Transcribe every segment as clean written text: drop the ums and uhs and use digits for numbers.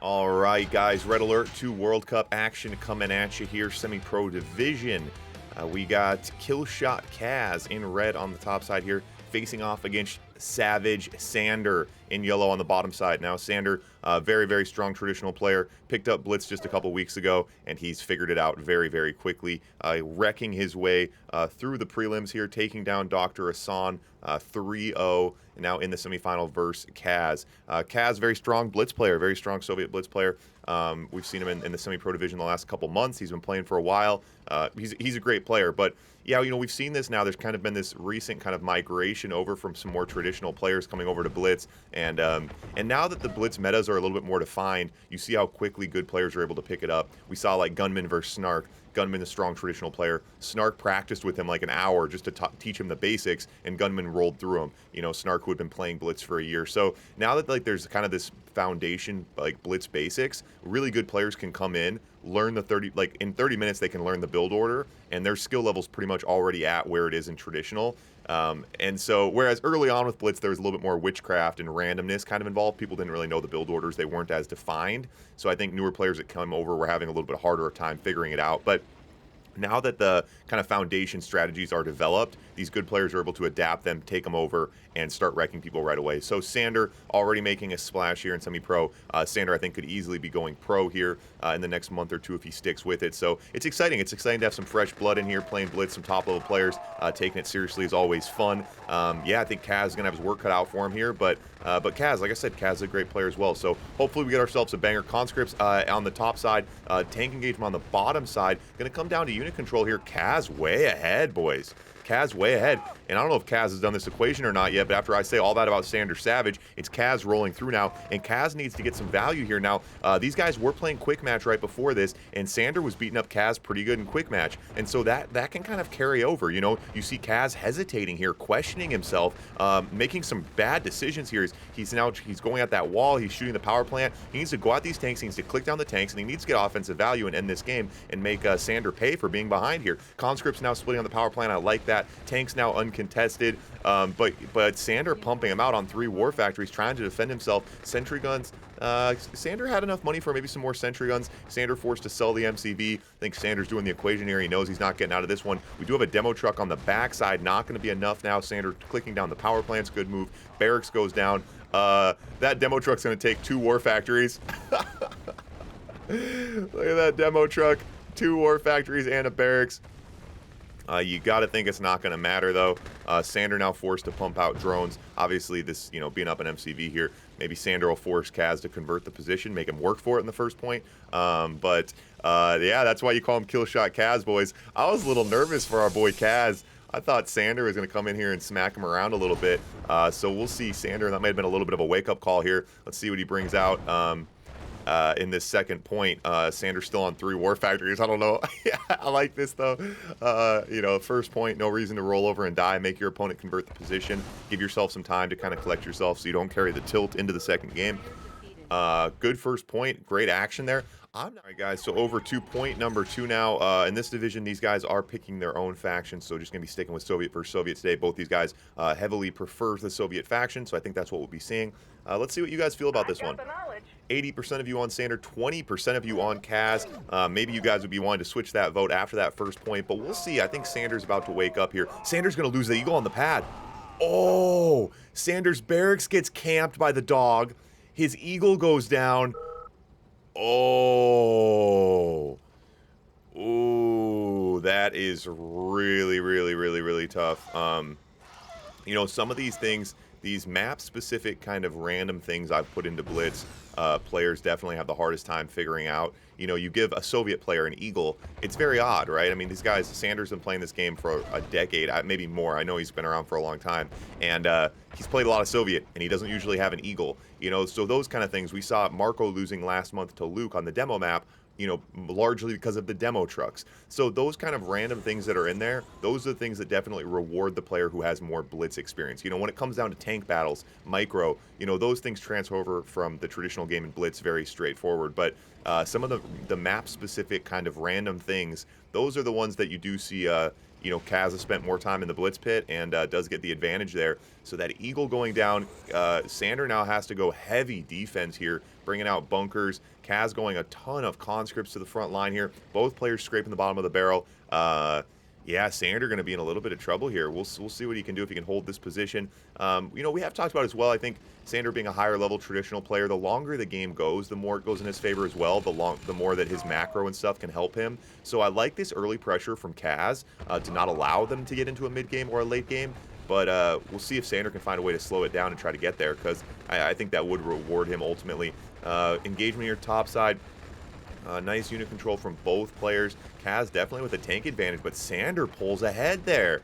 All right, guys, red alert to World Cup action coming at you here, semi-pro division. We got Killshot Kaz in red on the top side here, facing off against Savage Sander in yellow on the bottom side. Now, Sander, very, very strong traditional player, picked up Blitz just a couple weeks ago, and he's figured it out very, very quickly, wrecking his way through the prelims here, taking down Dr. Asan 3-0, now in the semifinal versus Kaz. Kaz, very strong Blitz player, very strong Soviet Blitz player. We've seen him in the semi-pro division the last couple months. He's been playing for a while. He's a great player, but yeah, you know, we've seen this now. There's kind of been this recent kind of migration over from some more traditional players coming over to Blitz, and now that the Blitz metas are a little bit more defined, you see how quickly good players are able to pick it up. We saw like Gunman versus Snark. Gunman, a strong traditional player. Snark practiced with him like an hour just to teach him the basics, and Gunman rolled through him. You know, Snark who had been playing Blitz for a year. So now that like there's kind of this foundation like Blitz basics, really good players can come in, learn the 30 like in 30 minutes they can learn the build order, and their skill level's pretty much already at where it is in traditional. And so whereas early on with Blitz there was a little bit more witchcraft and randomness kind of involved, people didn't really know the build orders, they weren't as defined. So I think newer players that come over were having a little bit harder of time figuring it out. But now that the kind of foundation strategies are developed, these good players are able to adapt them, take them over, and start wrecking people right away. So Sander already making a splash here in semi-pro. Sander, I think, could easily be going pro here in the next month or two if he sticks with it. So it's exciting. It's exciting to have some fresh blood in here, playing Blitz, some top-level players. Taking it seriously is always fun. Yeah, I think Kaz is going to have his work cut out for him here, but Kaz, like I said, Kaz is a great player as well. So hopefully we get ourselves a banger. Conscripts on the top side, tank engagement on the bottom side. Going to come down to unit control here. Kaz way ahead, boys. Kaz way ahead. And I don't know if Kaz has done this equation or not yet, but after I say all that about Sander Savage, it's Kaz rolling through now, and Kaz needs to get some value here. Now, these guys were playing quick match right before this, and Sander was beating up Kaz pretty good in quick match, and so that can kind of carry over. You know, you see Kaz hesitating here, questioning himself, making some bad decisions here. He's going at that wall, he's shooting the power plant. He needs to go at these tanks, he needs to click down the tanks, and he needs to get offensive value and end this game and make Sander pay for being behind here. Conscript's now splitting on the power plant, I like that. Tank's now uncontested, but Sander pumping him out on 3 war factories, trying to defend himself. Sentry guns. Sander had enough money for maybe some more sentry guns. Sander forced to sell the MCV. I think Sander's doing the equation here. He knows he's not getting out of this one. We do have a demo truck on the backside. Not going to be enough now. Sander clicking down the power plants. Good move. Barracks goes down. That demo truck's going to take 2 war factories. Look at that demo truck. 2 war factories and a barracks. You got to think it's not going to matter, though. Sander now forced to pump out drones. Obviously, this, you know, being up an MCV here, maybe Sander will force Kaz to convert the position, make him work for it in the first point. Yeah, that's why you call him Killshot Kaz, boys. I was a little nervous for our boy Kaz. I thought Sander was going to come in here and smack him around a little bit. So we'll see Sander. That might have been a little bit of a wake-up call here. Let's see what he brings out. In this second point, Sander's still on 3 war factories. I don't know. Yeah, I like this though. You know, first point, no reason to roll over and die. Make your opponent convert the position. Give yourself some time to kind of collect yourself so you don't carry the tilt into the second game. Good first point. Great action there. All right, guys, so over to point number 2 now. In this division, these guys are picking their own faction, so just going to be sticking with Soviet versus Soviet today. Both these guys heavily prefer the Soviet faction, so I think that's what we'll be seeing. Let's see what you guys feel about this one. 80% of you on Sander, 20% of you on Kaz. Maybe you guys would be wanting to switch that vote after that first point, but we'll see. I think Sander's about to wake up here. Sander's going to lose the eagle on the pad. Oh, Sander's barracks gets camped by the dog. His eagle goes down. Oh. Ooh, that is really, really, really, really tough. You know, some of these things, these map-specific kind of random things I've put into Blitz, players definitely have the hardest time figuring out. You know, you give a Soviet player an eagle, it's very odd, right? I mean, these guys, Sander's been playing this game for a decade, maybe more. I know he's been around for a long time, and he's played a lot of Soviet, and he doesn't usually have an eagle. You know, so those kind of things. We saw Marco losing last month to Luke on the demo map, you know, largely because of the demo trucks. So those kind of random things that are in there, those are the things that definitely reward the player who has more Blitz experience. You know, when it comes down to tank battles, micro, you know, those things transfer over from the traditional game in Blitz very straightforward. But some of the map-specific kind of random things, those are the ones that you do see, you know, Kaz has spent more time in the blitz pit and does get the advantage there. So that eagle going down, Sander now has to go heavy defense here, bringing out bunkers. Kaz going a ton of conscripts to the front line here. Both players scraping the bottom of the barrel. Yeah, Sander going to be in a little bit of trouble here. We'll see what he can do if he can hold this position. You know, we have talked about as well, I think Sander being a higher level traditional player, the longer the game goes, the more it goes in his favor as well, the more that his macro and stuff can help him. So I like this early pressure from Kaz to not allow them to get into a mid game or a late game. But we'll see if Sander can find a way to slow it down and try to get there, because I think that would reward him ultimately. Engagement here top side. Nice unit control from both players. Kaz definitely with a tank advantage, but Sander pulls ahead there.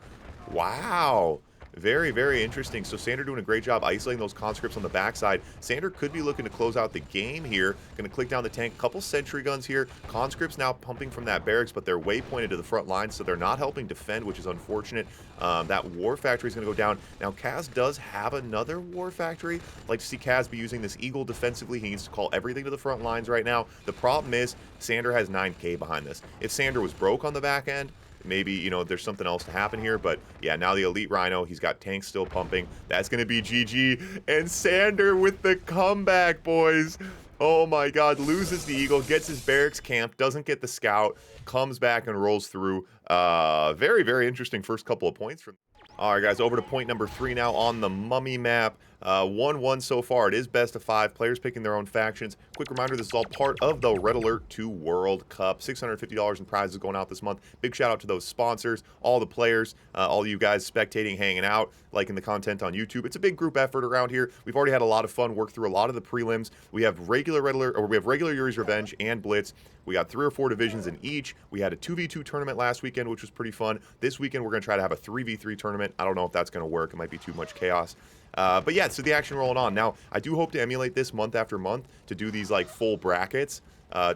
Wow. Very, very interesting. So Sander doing a great job isolating those conscripts on the backside. Sander could be looking to close out the game here. Going to click down the tank. Couple sentry guns here. Conscripts now pumping from that barracks, but they're way pointed to the front line, so they're not helping defend, which is unfortunate. That war factory is going to go down. Now, Kaz does have another war factory. I'd like to see Kaz be using this eagle defensively. He needs to call everything to the front lines right now. The problem is Sander has 9K behind this. If Sander was broke on the back end, maybe, you know, there's something else to happen here. But yeah, now the elite Rhino, he's got tanks still pumping. That's going to be GG. And Sander with the comeback, boys. Oh my God, loses the eagle, gets his barracks camp, doesn't get the scout, comes back and rolls through. Very, very interesting first couple of points from. All right, guys, over to point number 3 now on the Mummy map. 1-1 so far. It is best of 5. Players picking their own factions. Quick reminder, this is all part of the Red Alert 2 World Cup. $650 in prizes going out this month. Big shout out to those sponsors, all the players, all you guys spectating, hanging out, liking the content on YouTube. It's a big group effort around here. We've already had a lot of fun, worked through a lot of the prelims. We have regular Red Alert, or we have regular Yuri's Revenge and Blitz. We got 3 or 4 divisions in each. We had a 2v2 tournament last weekend, which was pretty fun. This weekend, we're going to try to have a 3v3 tournament. I don't know if that's going to work. It might be too much chaos. But yeah, so the action rolling on. Now, I do hope to emulate this month after month to do these like full brackets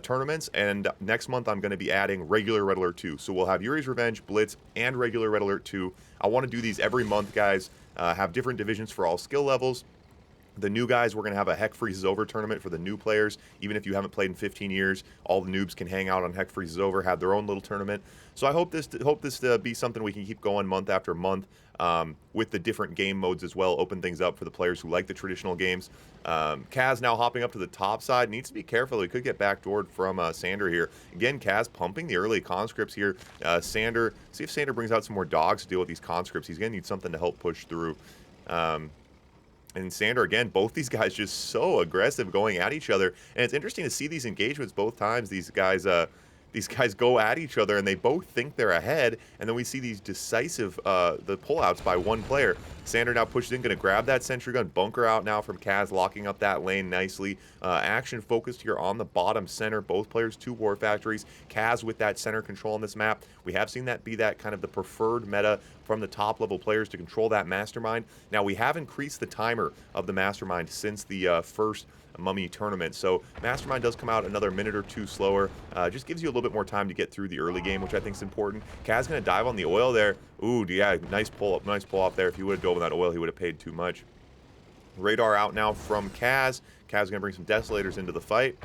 tournaments. And next month, I'm going to be adding regular Red Alert 2. So we'll have Yuri's Revenge, Blitz, and regular Red Alert 2. I want to do these every month, guys. Have different divisions for all skill levels. The new guys, we're going to have a Heck Freezes Over tournament for the new players. Even if you haven't played in 15 years, all the noobs can hang out on Heck Freezes Over, have their own little tournament. So I hope this to be something we can keep going month after month with the different game modes as well. Open things up for the players who like the traditional games. Kaz now hopping up to the top side. Needs to be careful. He could get backdoored from Sander here. Again, Kaz pumping the early conscripts here. Sander, see if Sander brings out some more dogs to deal with these conscripts. He's going to need something to help push through. And Sander, again, both these guys just so aggressive going at each other. And it's interesting to see these engagements both times. These guys go at each other and they both think they're ahead. And then we see these decisive, the pullouts by one player. Sander now pushes in, going to grab that sentry gun, bunker out now from Kaz, locking up that lane nicely. Action focused here on the bottom center. Both players, 2 war factories. Kaz with that center control on this map. We have seen that be that kind of the preferred meta from the top level players to control that mastermind. Now we have increased the timer of the mastermind since the first Mummy tournament, so mastermind does come out another minute or 2 slower. Just gives you a little bit more time to get through the early game, which I think is important. Kaz gonna dive on the oil there. Ooh, yeah, nice pull off there. If he would have dove on that oil, he would have paid too much. Radar out now from Kaz. Kaz gonna bring some desolators into the fight.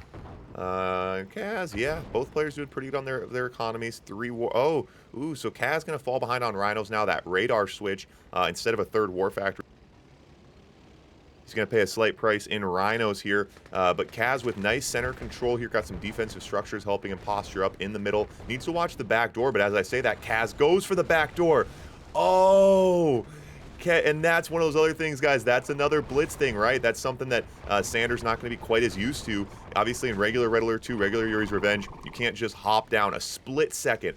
Kaz, yeah, both players doing pretty good on their economies. 3 war. Oh, ooh, so Kaz gonna fall behind on Rhinos now. That radar switch instead of a 3rd war factory. He's going to pay a slight price in Rhinos here, but Kaz with nice center control here, got some defensive structures helping him posture up in the middle. Needs to watch the back door, but as I say that, Kaz goes for the back door. Oh, and that's one of those other things, guys. That's another blitz thing, right? That's something that Sander's not going to be quite as used to. Obviously, in regular Red Alert 2, regular Yuri's Revenge, you can't just hop down a split second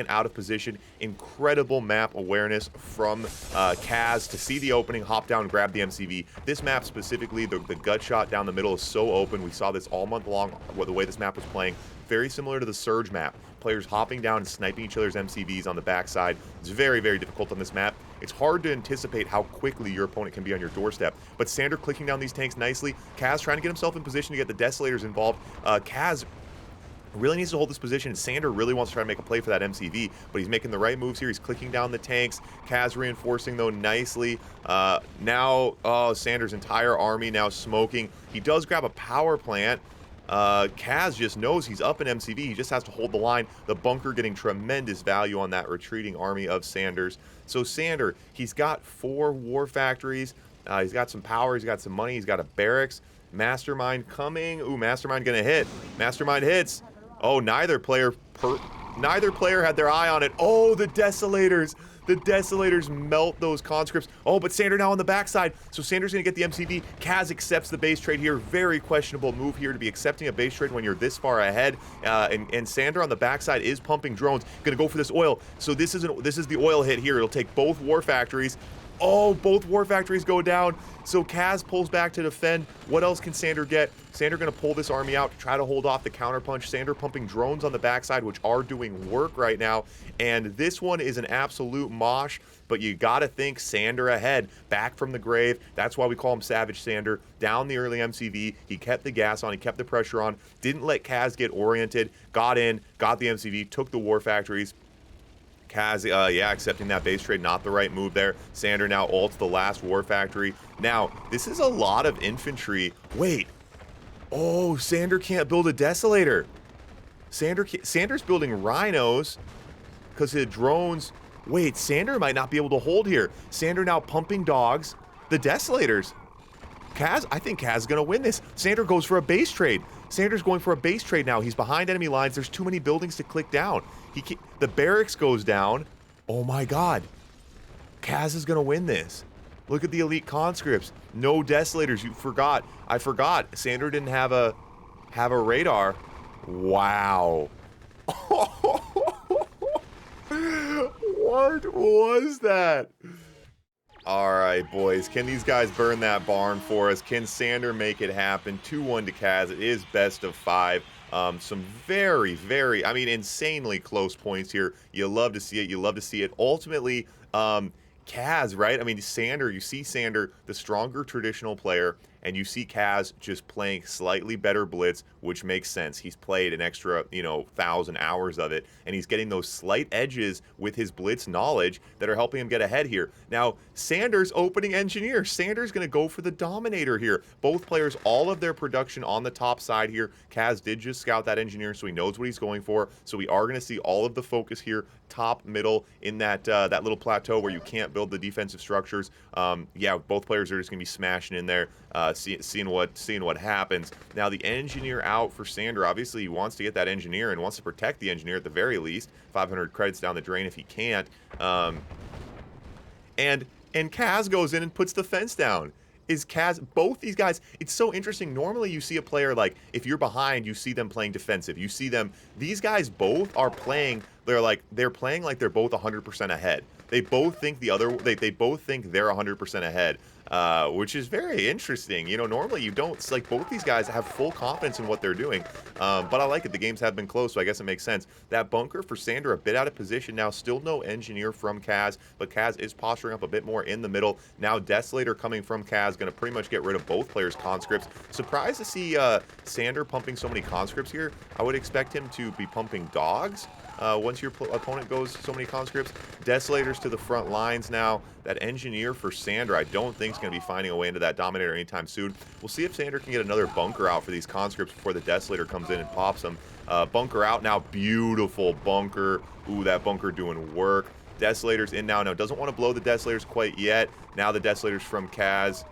out of position. Incredible map awareness from Kaz to see the opening, hop down, grab the MCV. This map specifically, the gut shot down the middle is so open. We saw this all month long, the way this map was playing. Very similar to the Surge map. Players hopping down and sniping each other's MCVs on the backside. It's very, very difficult on this map. It's hard to anticipate how quickly your opponent can be on your doorstep. But Sander clicking down these tanks nicely. Kaz trying to get himself in position to get the desolators involved. Kaz really needs to hold this position. Sander really wants to try to make a play for that MCV, but he's making the right moves here. He's clicking down the tanks. Kaz reinforcing, though, nicely. Now, Sander's entire army now smoking. He does grab a power plant. Kaz just knows he's up in MCV. He just has to hold the line. The bunker getting tremendous value on that retreating army of Sanders. So Sander, he's got 4 war factories. He's got some power. He's got some money. He's got a barracks. Mastermind coming. Ooh, Mastermind gonna hit. Mastermind hits. Oh, neither player had their eye on it. Oh, the Desolators. The Desolators melt those conscripts. Oh, but Sander now on the backside. So Sander's going to get the MCV. Kaz accepts the base trade here. Very questionable move here to be accepting a base trade when you're this far ahead. And Sander on the backside is pumping drones. Going to go for this oil. So this is the oil hit here. It'll take both war factories. Oh, both war factories go down. So Kaz pulls back to defend. What else can Sander get? Sander going to pull this army out to try to hold off the counterpunch. Sander pumping drones on the backside, which are doing work right now. And this one is an absolute mosh, but you got to think Sander ahead, back from the grave. That's why we call him Savage Sander. Down the early MCV. He kept the gas on. He kept the pressure on. Didn't let Kaz get oriented. Got in, got the MCV, took the war factories. Kaz, yeah, accepting that base trade, not the right move there. Sander now ults the last war factory. Now, this is a lot of infantry. Wait. Oh, Sander can't build a Desolator. Sander's building rhinos because his drones. Wait, Sander might not be able to hold here. Sander now pumping dogs. The Desolators. Kaz, I think Kaz is going to win this. Sander goes for a base trade. Sander's going for a base trade now. He's behind enemy lines. There's too many buildings to click down. The barracks goes down. Oh my god. Kaz is going to win this. Look at the elite conscripts. No Desolators. You forgot. I forgot. Sander didn't have a radar. Wow. What was that? All right, boys. Can these guys burn that barn for us? Can Sander make it happen? 2-1 to Kaz. It is best of 5. Some very, very, I mean, insanely close points here. You love to see it. You love to see it. Ultimately, Kaz, right? I mean, Sander, you see Sander, the stronger traditional player, and you see Kaz just playing slightly better Blitz, which makes sense. He's played an extra, 1,000 hours of it, and he's getting those slight edges with his Blitz knowledge that are helping him get ahead here. Now, Sander's opening engineer. Sander's going to go for the Dominator here. Both players, all of their production on the top side here. Kaz did just scout that engineer, so he knows what he's going for. So we are going to see all of the focus here, top, middle, in that that little plateau where you can't build the defensive structures. Yeah, both players are just going to be smashing in there. Seeing what happens. Now the engineer out for Sander. Obviously he wants to get that engineer and wants to protect the engineer at the very least. 500 credits down the drain if he can't. And Kaz goes in and puts the fence down. Is Kaz, both these guys, it's so interesting. Normally you see a player like, if you're behind, you see them playing defensive. You see them, these guys both are playing, they're playing like they're both 100% ahead. They both think they both think they're 100% ahead. Which is very interesting. Normally you don't. It's like both these guys have full confidence in what they're doing. But I like it. The games have been close, so I guess it makes sense. That bunker for Sander, a bit out of position now. Still no engineer from Kaz, but Kaz is posturing up a bit more in the middle. Now Desolator coming from Kaz, going to pretty much get rid of both players' conscripts. Surprised to see Sander pumping so many conscripts here. I would expect him to be pumping dogs. Once your opponent goes so many conscripts. Desolators to the front lines now. That engineer for Sander, I don't think is going to be finding a way into that Dominator anytime soon. We'll see if Sander can get another bunker out for these conscripts before the Desolator comes in and pops them. Bunker out now. Beautiful bunker. Ooh, that bunker doing work. Desolators in now. Now, doesn't want to blow the Desolators quite yet. Now the Desolators from Kaz.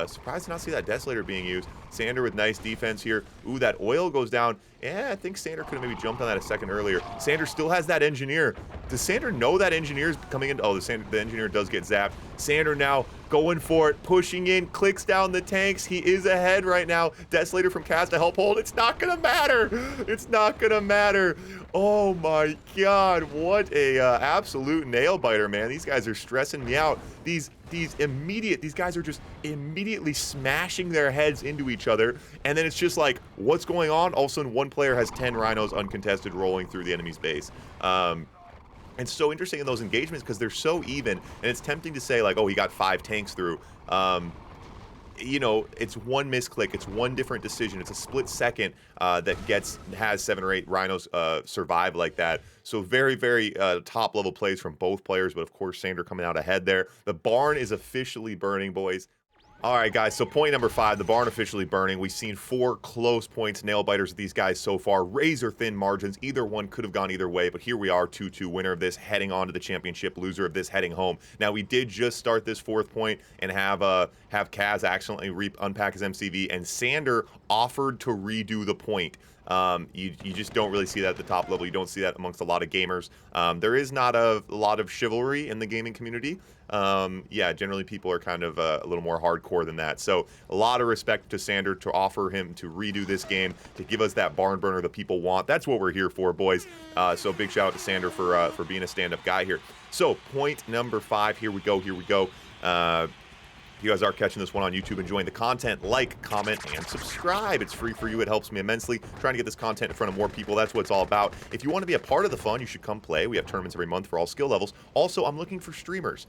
Surprised to not see that Desolator being used. Sander with nice defense here. Ooh, that oil goes down. Yeah, I think Sander could have maybe jumped on that a second earlier. Sander still has that engineer. Does Sander know that engineer is coming in? Oh, the engineer does get zapped. Sander now going for it, pushing in, clicks down the tanks. He is ahead right now. Desolator from Kaz to help hold. It's not going to matter. It's not going to matter. Oh my god, what a absolute nail biter, man. These guys are stressing me out. These guys are just immediately smashing their heads into each other, and then it's just like, what's going on? All of a sudden, one player has 10 rhinos uncontested rolling through the enemy's base. It's so interesting in those engagements because they're so even, and it's tempting to say like, oh, he got 5 tanks through. It's one misclick, it's one different decision, it's a split second that has 7 or 8 rhinos survive like that. So very, very top level plays from both players, but of course Sander coming out ahead there. The barn is officially burning, boys. All right, guys, so point number 5, the barn officially burning. We've seen 4 close points, nail biters with these guys so far. Razor thin margins. Either one could have gone either way, but here we are, 2-2, winner of this heading on to the championship, loser of this heading home. Now, we did just start this 4th point and have Kaz accidentally unpack his MCV, and Sander offered to redo the point. You just don't really see that at the top level. You don't see that amongst a lot of gamers. There is not a lot of chivalry in the gaming community. Yeah, generally people are kind of a little more hardcore than that. So a lot of respect to Sander to offer him to redo this game, to give us that barn burner that people want. That's what we're here for, boys. So big shout out to Sander for being a stand-up guy here. So point number 5, here we go, here we go. If you guys are catching this one on YouTube, enjoying the content, like, comment, and subscribe. It's free for you. It helps me immensely. Trying to get this content in front of more people. That's what it's all about. If you want to be a part of the fun, you should come play. We have tournaments every month for all skill levels. Also, I'm looking for streamers.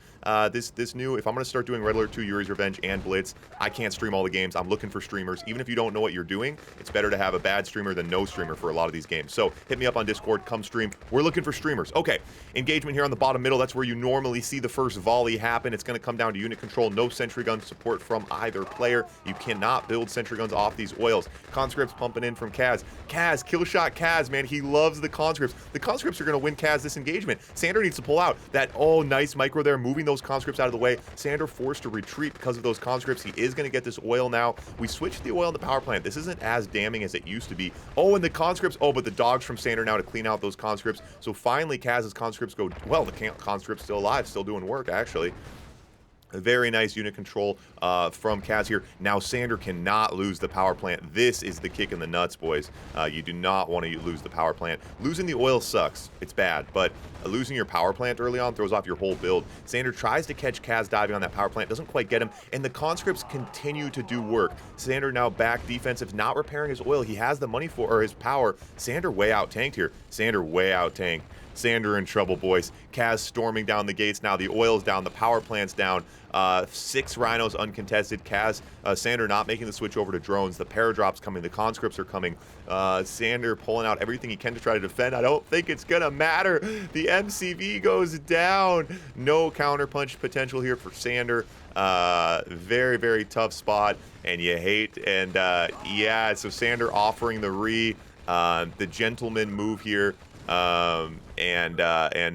This new, if I'm going to start doing Red Alert 2, Yuri's Revenge, and Blitz, I can't stream all the games. I'm looking for streamers. Even if you don't know what you're doing, it's better to have a bad streamer than no streamer for a lot of these games. So hit me up on Discord. Come stream. We're looking for streamers. Okay, engagement here on the bottom middle. That's where you normally see the first volley happen. It's going to come down to unit control. No sentry gun support from either player. You cannot build sentry guns off these oils. Conscripts pumping in from Kaz. Kaz, kill shot Kaz, man. He loves the conscripts. The conscripts are going to win Kaz this engagement. Sander needs to pull out. That, oh, nice micro there, moving those conscripts out of the way. Sander forced to retreat because of those conscripts. He is going to get this oil now. We switched the oil in the power plant. This isn't as damning as it used to be. Oh, and the conscripts, oh, but the dogs from Sander now to clean out those conscripts. So finally, Kaz's conscripts go, well, the conscript's still alive, still doing work, actually. A very nice unit control from Kaz here. Now Sander cannot lose the power plant. This is the kick in the nuts, boys. You do not want to lose the power plant. Losing the oil sucks. It's bad, but losing your power plant early on throws off your whole build. Sander tries to catch Kaz diving on that power plant, doesn't quite get him, and the conscripts continue to do work. Sander now back defensive, not repairing his oil. He has the money for, or his power. Sander way out tanked here. Sander way out tanked. Sander in trouble, boys. Kaz storming down the gates now. The oil's down. The power plant's down. 6 rhinos uncontested. Kaz, Sander not making the switch over to drones. The paradrops coming. The conscripts are coming. Sander pulling out everything he can to try to defend. I don't think it's going to matter. The MCV goes down. No counterpunch potential here for Sander. Very, very tough spot. And you hate. And yeah, so Sander offering the gentleman move here. And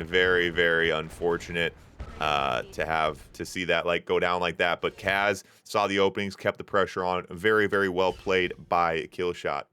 very, very unfortunate to see that like go down like that. But Kaz saw the openings, kept the pressure on. Very, very well played by Killshot.